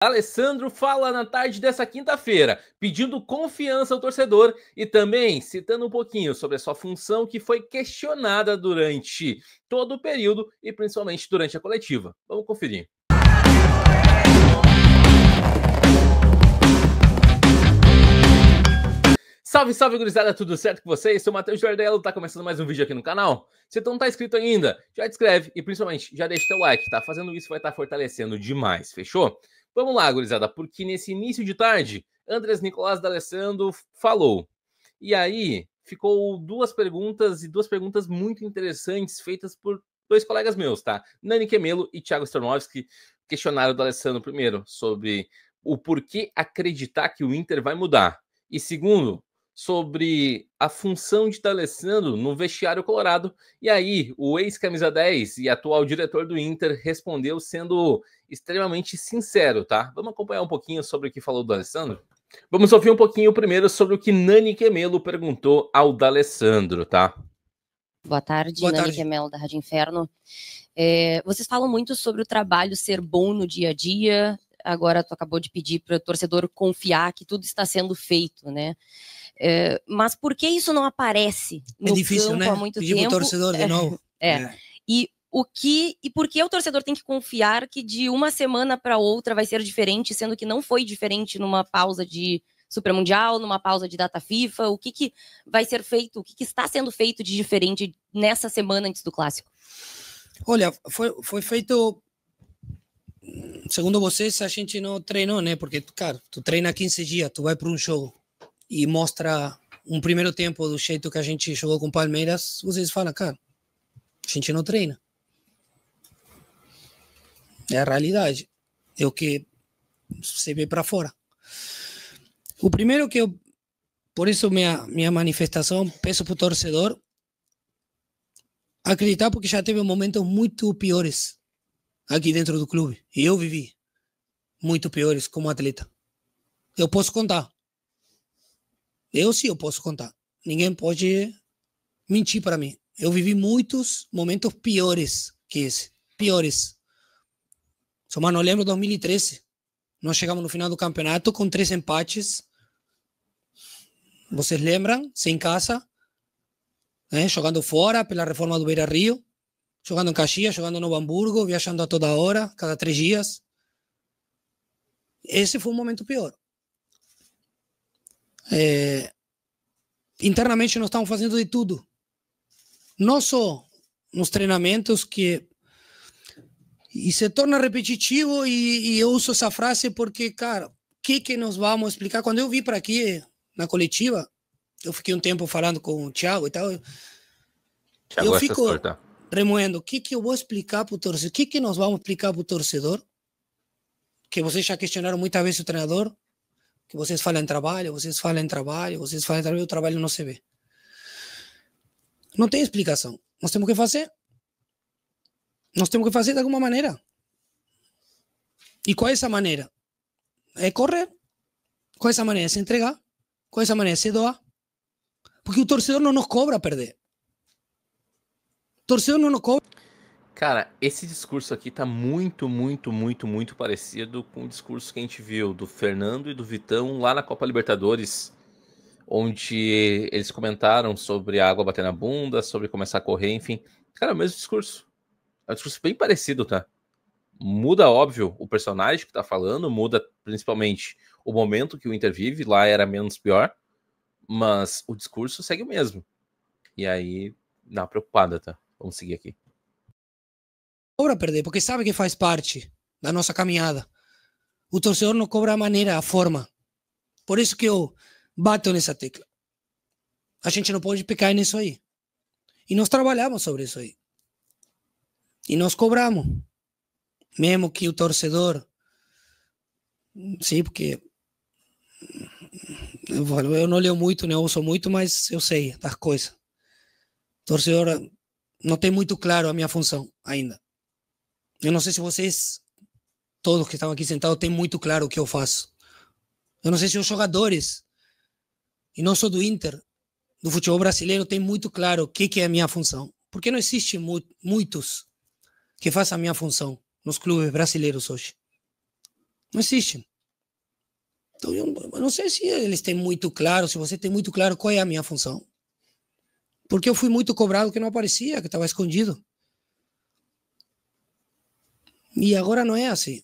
Alessandro fala na tarde dessa quinta-feira, pedindo confiança ao torcedor e também citando um pouquinho sobre a sua função que foi questionada durante todo o período e principalmente durante a coletiva. Vamos conferir. Salve, salve, gurizada, tudo certo com vocês? Sou o Matheus Jardelo, tá começando mais um vídeo aqui no canal. Se tu não tá inscrito ainda, já te inscreve e principalmente já deixa teu like, tá? Fazendo isso vai estar fortalecendo demais, fechou? Vamos lá, gurizada, porque nesse início de tarde, Andrés Nicolás D'Alessandro falou. E aí, ficou duas perguntas muito interessantes feitas por dois colegas meus, tá? Nani Quemelo e Thiago Stormovski questionaram o D'Alessandro primeiro sobre o porquê acreditar que o Inter vai mudar. E segundo, sobre a função de D'Alessandro no vestiário colorado. E aí, o ex-camisa 10 e atual diretor do Inter respondeu sendo extremamente sincero, tá? Vamos acompanhar um pouquinho sobre o que falou o D'Alessandro? Vamos ouvir um pouquinho primeiro sobre o que Nani Quemelo perguntou ao D'Alessandro, tá? Boa tarde, Boa Nani tarde. Quemelo, da Rádio Inferno. Vocês falam muito sobre o trabalho ser bom no dia a dia. Agora tu acabou de pedir para o torcedor confiar que tudo está sendo feito, né? Mas por que isso não aparece no difícil, campo né? há muito Pedir tempo? Pro torcedor de novo. E por que o torcedor tem que confiar que de uma semana para outra vai ser diferente, sendo que não foi diferente numa pausa de Super Mundial, numa pausa de data FIFA? O que vai ser feito, o que está sendo feito de diferente nessa semana antes do Clássico? Olha, foi feito, segundo vocês, a gente não treinou, né? Porque, cara, tu treina 15 dias, tu vai para um jogo e mostra um primeiro tempo do jeito que a gente jogou com o Palmeiras, vocês falam, cara, a gente não treina. É a realidade. É o que você vê para fora. O primeiro que eu, por isso minha manifestação, peço para o torcedor acreditar, porque já teve momentos muito piores aqui dentro do clube. E eu vivi muito piores como atleta. Eu posso contar. Eu sim, eu posso contar. Ninguém pode mentir para mim. Eu vivi muitos momentos piores que esse. Piores. Só não lembro de 2013. Nós chegamos no final do campeonato com 3 empates. Vocês lembram? Sem casa. Jogando fora pela reforma do Beira-Rio. Jogando em Caxias, jogando em Novo Hamburgo, viajando a toda hora, cada 3 dias. Esse foi um momento pior. Internamente nós estamos fazendo de tudo. Não só nos treinamentos e se torna repetitivo e eu uso essa frase porque, cara, o que nós vamos explicar? Quando eu vim para aqui, na coletiva, eu fiquei um tempo falando com o Thiago e tal. Thiago, eu fico remoendo. O que eu vou explicar para o torcedor? O que nós vamos explicar para o torcedor? Que vocês já questionaram muitas vezes o treinador, que vocês falam em trabalho, o trabalho não se vê. Não tem explicação. Nós temos que fazer. Nós temos que fazer de alguma maneira. E qual é essa maneira? É correr. Qual é essa maneira? É se entregar. Qual é essa maneira? É se doar. Porque o torcedor não nos cobra perder. O torcedor não nos cobra. Cara, esse discurso aqui tá muito parecido com o discurso que a gente viu do Fernando e do Vitão lá na Copa Libertadores, onde eles comentaram sobre a água bater na bunda, sobre começar a correr, enfim. Cara, é o mesmo discurso. É um discurso bem parecido, tá? Muda, óbvio, o personagem que tá falando, muda principalmente o momento que o Inter vive, lá era menos pior, mas o discurso segue o mesmo. E aí, dá uma preocupada, tá? Vamos seguir aqui. Cobra perder, porque sabe que faz parte da nossa caminhada. O torcedor não cobra a maneira, a forma. Por isso que eu bato nessa tecla. A gente não pode pecar nisso aí. E nós trabalhamos sobre isso aí. E nós cobramos. Mesmo que o torcedor... Sim, porque... Eu não leio muito, né? Eu ouço muito, mas eu sei das coisas. O torcedor não tem muito claro a minha função ainda. Eu não sei se vocês, todos que estão aqui sentados, têm muito claro o que eu faço. Eu não sei se os jogadores, e não só do Inter, do futebol brasileiro, têm muito claro o que é a minha função. Porque não existe muitos que façam a minha função nos clubes brasileiros hoje. Não existe. Então, eu não sei se eles têm muito claro, se você tem muito claro qual é a minha função. Porque eu fui muito cobrado que não aparecia, que estava escondido. E agora não é assim.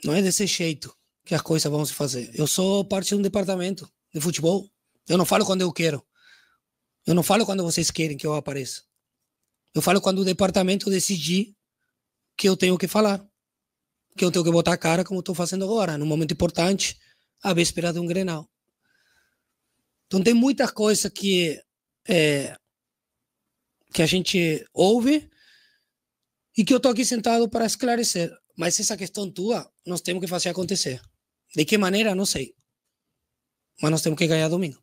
Não é desse jeito que as coisas vão se fazer. Eu sou parte de um departamento de futebol. Eu não falo quando eu quero. Eu não falo quando vocês querem que eu apareça. Eu falo quando o departamento decidir que eu tenho que falar. Que eu tenho que botar a cara como estou fazendo agora, num momento importante, à véspera de um Grenal. Então tem muitas coisas que a gente ouve e que eu estou aqui sentado para esclarecer. Mas essa questão tua, nós temos que fazer acontecer. De que maneira, não sei. Mas nós temos que ganhar domingo.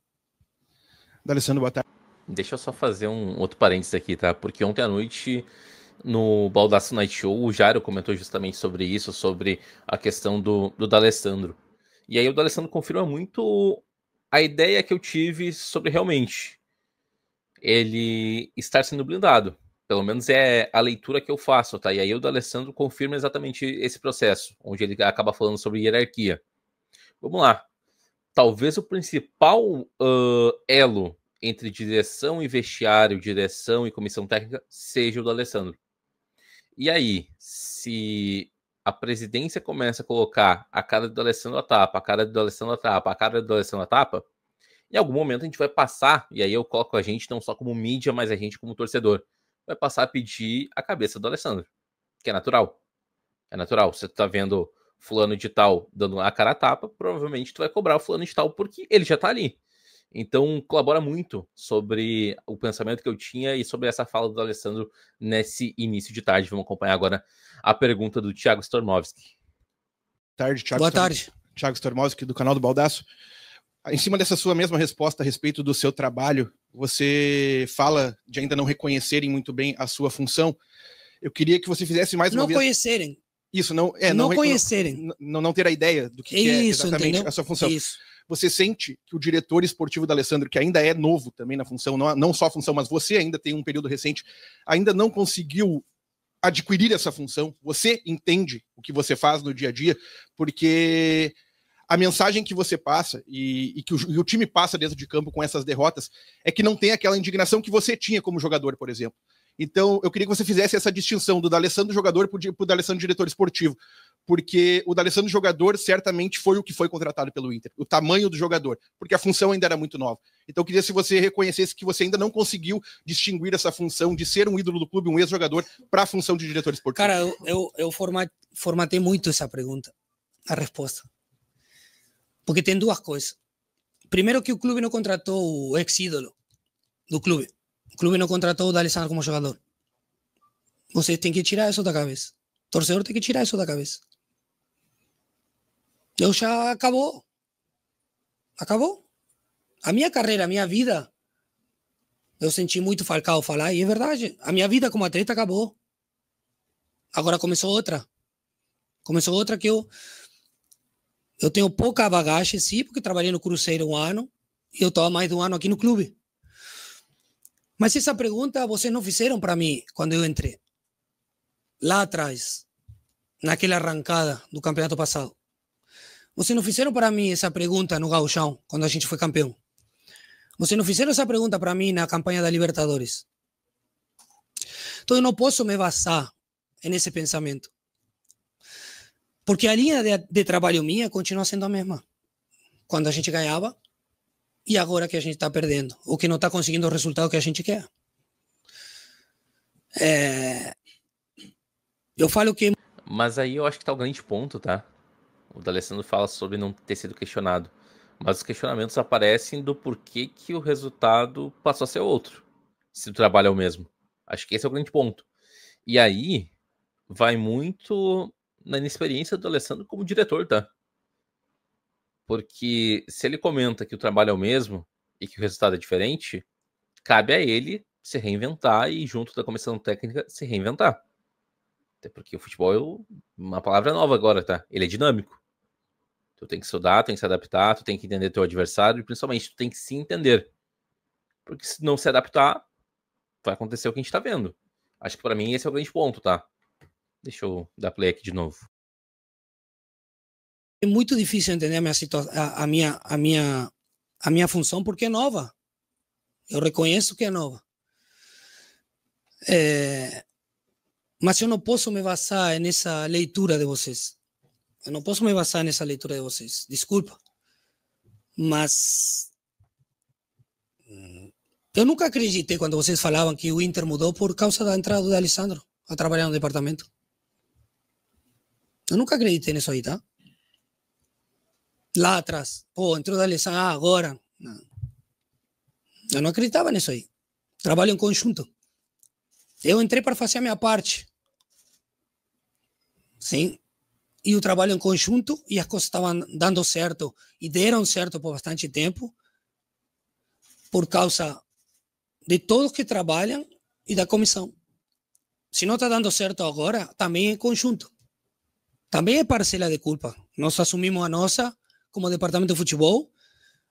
D'Alessandro, boa tarde. Deixa eu só fazer um outro parênteses aqui, tá? Porque ontem à noite, no Baldasso Night Show, o Jairo comentou justamente sobre isso, sobre a questão do D'Alessandro. E aí o D'Alessandro confirma muito a ideia que eu tive sobre realmente ele estar sendo blindado. Pelo menos é a leitura que eu faço, tá? E aí o D'Alessandro confirma exatamente esse processo, onde ele acaba falando sobre hierarquia. Vamos lá. Talvez o principal elo entre direção e vestiário, direção e comissão técnica, seja o D'Alessandro. E aí, se a presidência começa a colocar a cara do Alessandro à tapa, a cara do Alessandro à tapa, a cara do Alessandro à tapa, em algum momento a gente vai passar, e aí eu coloco a gente não só como mídia, mas a gente como torcedor, vai passar a pedir a cabeça do Alessandro, que é natural. É natural. Você tá vendo fulano de tal dando a cara a tapa, provavelmente tu vai cobrar o fulano de tal porque ele já tá ali. Então, colabora muito sobre o pensamento que eu tinha e sobre essa fala do Alessandro nesse início de tarde. Vamos acompanhar agora a pergunta do Thiago Stormovski. Boa tarde. Thiago Stormovski, do canal do Baldasso. Em cima dessa sua mesma resposta a respeito do seu trabalho, você fala de ainda não reconhecerem muito bem a sua função. Eu queria que você fizesse mais uma vez... Não conhecerem. Isso, não conhecerem. Não ter a ideia do que é exatamente entendeu? A sua função. Isso. Você sente que o diretor esportivo do Alessandro, que ainda é novo também na função, não só a função, mas você ainda tem um período recente, ainda não conseguiu adquirir essa função? Você entende o que você faz no dia a dia? Porque a mensagem que você passa e que o time passa dentro de campo com essas derrotas é que não tem aquela indignação que você tinha como jogador, por exemplo. Então, eu queria que você fizesse essa distinção do D'Alessandro jogador para o D'Alessandro diretor esportivo, porque o D'Alessandro jogador certamente foi o que foi contratado pelo Inter, o tamanho do jogador, porque a função ainda era muito nova. Então, eu queria se você reconhecesse que você ainda não conseguiu distinguir essa função de ser um ídolo do clube, um ex-jogador, para a função de diretor esportivo. Cara, eu formatei muito essa pergunta, a resposta. Porque tem duas coisas. Primeiro que o clube não contratou o ex-ídolo do clube. O clube não contratou o D'Alessandro como jogador. Você tem que tirar isso da cabeça. O torcedor tem que tirar isso da cabeça. Eu já acabou. Acabou. A minha carreira, a minha vida, eu senti muito Falcao falar, e é verdade. A minha vida como atleta acabou. Agora começou outra. Começou outra que eu tenho pouca bagagem, sim, porque trabalhei no Cruzeiro 1 ano e eu estou há mais de 1 ano aqui no clube. Mas essa pergunta vocês não fizeram para mim quando eu entrei. Lá atrás, naquela arrancada do campeonato passado. Vocês não fizeram para mim essa pergunta no Gauchão, quando a gente foi campeão. Vocês não fizeram essa pergunta para mim na campanha da Libertadores. Então eu não posso me basar nesse pensamento. Porque a linha de trabalho minha continua sendo a mesma. Quando a gente ganhava e agora que a gente está perdendo. Ou que não está conseguindo o resultado que a gente quer. Eu falo que... Mas aí eu acho que tá o grande ponto, tá? O D'Alessandro fala sobre não ter sido questionado. Mas os questionamentos aparecem do porquê que o resultado passou a ser outro. Se o trabalho é o mesmo. Acho que esse é o grande ponto. E aí vai muito na inexperiência do Alessandro como diretor, tá? Porque se ele comenta que o trabalho é o mesmo e que o resultado é diferente, cabe a ele se reinventar e, junto da comissão técnica, se reinventar. Até porque o futebol é uma palavra nova agora, tá? Ele é dinâmico. Tu tem que estudar, tem que se adaptar, tu tem que entender teu adversário e, principalmente, tu tem que se entender. Porque se não se adaptar, vai acontecer o que a gente tá vendo. Acho que pra mim esse é o grande ponto, tá? Deixa eu dar play aqui de novo. é muito difícil entender a minha função porque é nova. Eu reconheço que é nova. Mas eu não posso me basar nessa leitura de vocês. Eu não posso me basar nessa leitura de vocês. Desculpa. Mas eu nunca acreditei quando vocês falavam que o Inter mudou por causa da entrada do Alessandro a trabalhar no departamento. Eu nunca acreditei nisso aí, tá? Lá atrás. Pô, entrou o Alessandro, agora. Não. Eu não acreditava nisso aí. Trabalho em conjunto. Eu entrei para fazer a minha parte. Sim. E o trabalho em conjunto, e as coisas estavam dando certo, e deram certo por bastante tempo, por causa de todos que trabalham e da comissão. Se não está dando certo agora, também é conjunto. Também é parcela de culpa. Nós assumimos a nossa como departamento de futebol,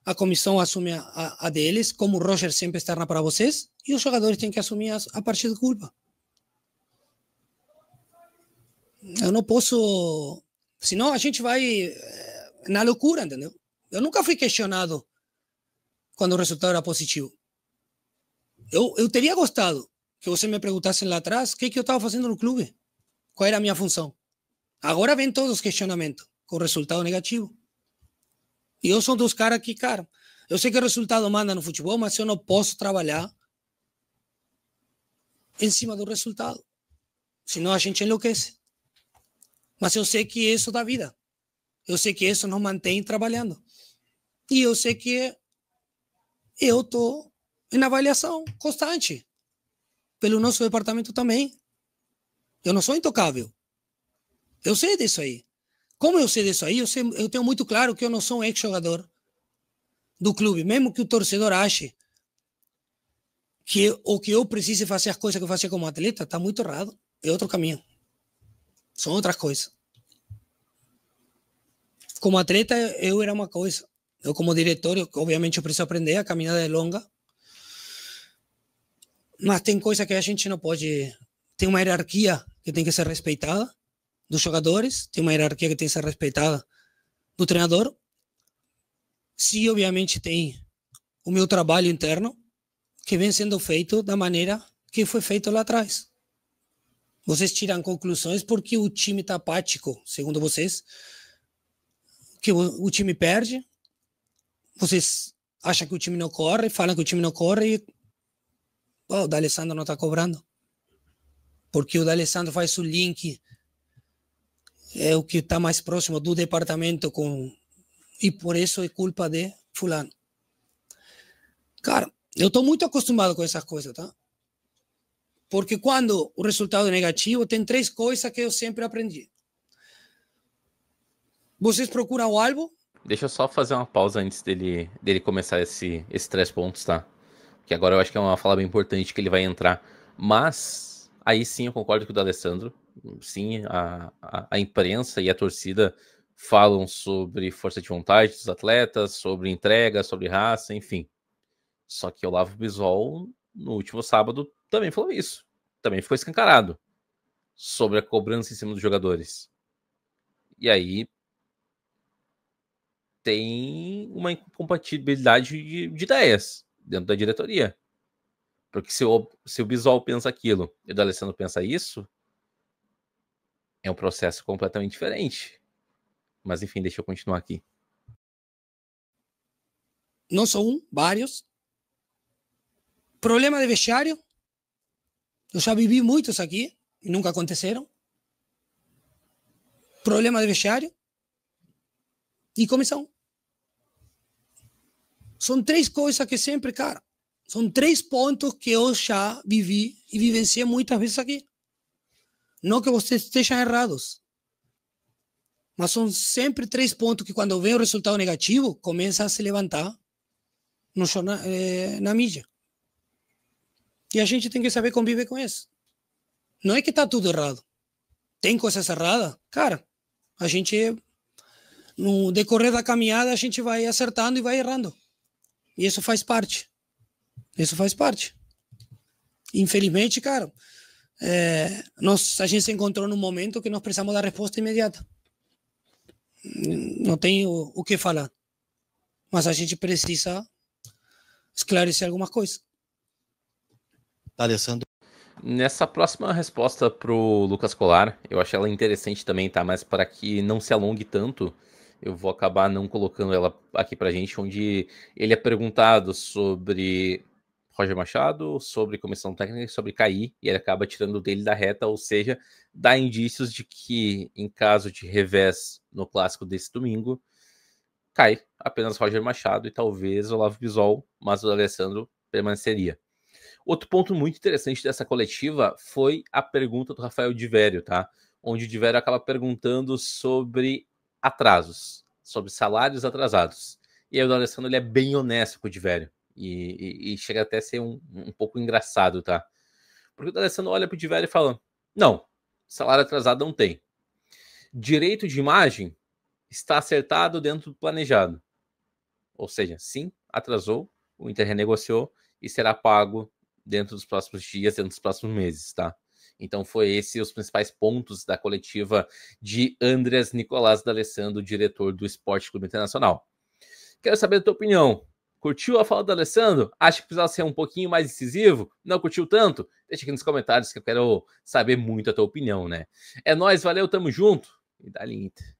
a comissão assume a deles, como o Roger sempre externa para vocês, e os jogadores têm que assumir a parte de culpa. Eu não posso... Senão a gente vai na loucura, entendeu? Eu nunca fui questionado quando o resultado era positivo. Eu teria gostado que você me perguntasse lá atrás o que eu estava fazendo no clube, qual era a minha função. Agora vem todos os questionamentos com resultado negativo. E eu sou dos caras que, cara, eu sei que o resultado manda no futebol, mas eu não posso trabalhar em cima do resultado. Senão a gente enlouquece. Mas eu sei que isso dá vida. Eu sei que isso nos mantém trabalhando. E eu sei que eu estou em avaliação constante pelo nosso departamento também. Eu não sou intocável. Eu sei disso aí. Como eu sei disso aí, eu tenho muito claro que eu não sou um ex-jogador do clube. Mesmo que o torcedor ache que o que eu precise fazer as coisas que eu fazia como atleta, está muito errado. É outro caminho. São outras coisas. Como atleta, eu era uma coisa. Eu, como diretor, obviamente, eu preciso aprender. A caminhada é longa. Mas tem coisa que a gente não pode... Tem uma hierarquia que tem que ser respeitada dos jogadores. Tem uma hierarquia que tem que ser respeitada do treinador. Sim, obviamente, tem o meu trabalho interno que vem sendo feito da maneira que foi feito lá atrás. Vocês tiram conclusões porque o time está apático, segundo vocês, que o time perde. Vocês acham que o time não corre, falam que o time não corre e o D'Alessandro não está cobrando. Porque o D'Alessandro faz o link, é o que está mais próximo do departamento e por isso é culpa de fulano. Cara, eu estou muito acostumado com essas coisas, tá? Porque quando o resultado é negativo, tem 3 coisas que eu sempre aprendi. Vocês procuram o alvo? Deixa eu só fazer uma pausa antes dele começar esses 3 pontos, tá? Que agora eu acho que é uma fala bem importante que ele vai entrar. Mas, aí sim eu concordo com o D'Alessandro. Sim, a imprensa e a torcida falam sobre força de vontade dos atletas, sobre entrega, sobre raça, enfim. Só que o Olavo Bisol, no último sábado, também falou isso. Também ficou escancarado sobre a cobrança em cima dos jogadores. E aí tem uma incompatibilidade de ideias dentro da diretoria. Porque se o Bisol pensa aquilo e o D'Alessandro pensa isso, é um processo completamente diferente. Mas enfim, deixa eu continuar aqui. Não só um, vários. Problema de vestiário. Eu já vivi muitos aqui e nunca aconteceram. Problema de vestiário e comissão. São 3 coisas que sempre, cara, são 3 pontos que eu já vivi e vivenciei muitas vezes aqui. Não que vocês estejam errados, mas são sempre 3 pontos que quando vem o resultado negativo, começa a se levantar no jornal, na mídia. E a gente tem que saber conviver com isso. Não é que está tudo errado. Tem coisas erradas? Cara, a gente, no decorrer da caminhada, a gente vai acertando e vai errando. E isso faz parte. Isso faz parte. Infelizmente, cara, a gente se encontrou num momento que nós precisamos dar resposta imediata. não tenho o que falar. Mas a gente precisa esclarecer alguma coisa. Alessandro. Nessa próxima resposta pro Lucas Colar, eu achei ela interessante também, tá? Mas para que não se alongue tanto, eu vou acabar não colocando ela aqui pra gente, onde ele é perguntado sobre Roger Machado, sobre comissão técnica e sobre cair, e ele acaba tirando dele da reta, ou seja, dá indícios de que, em caso de revés no clássico desse domingo, cai apenas Roger Machado e talvez Olavo Bisol, mas o Alessandro permaneceria. Outro ponto muito interessante dessa coletiva foi a pergunta do Rafael Divério, tá? Onde o Divério acaba perguntando sobre atrasos, sobre salários atrasados. E aí o Alessandro ele é bem honesto com o Divério. E chega até a ser um pouco engraçado, tá? Porque o Alessandro olha pro Divério e fala: não, salário atrasado não tem. Direito de imagem está acertado dentro do planejado. Ou seja, sim, atrasou, o Inter renegociou e será pago dentro dos próximos dias, dentro dos próximos meses, tá? Então foi esse os principais pontos da coletiva de Andrés Nicolás D'Alessandro, diretor do Esporte Clube Internacional. Quero saber a tua opinião. Curtiu a fala do Alessandro? Acha que precisava ser um pouquinho mais decisivo? Não curtiu tanto? Deixa aqui nos comentários que eu quero saber muito a tua opinião, né? É nóis, valeu, tamo junto. E dá-lhe Inter.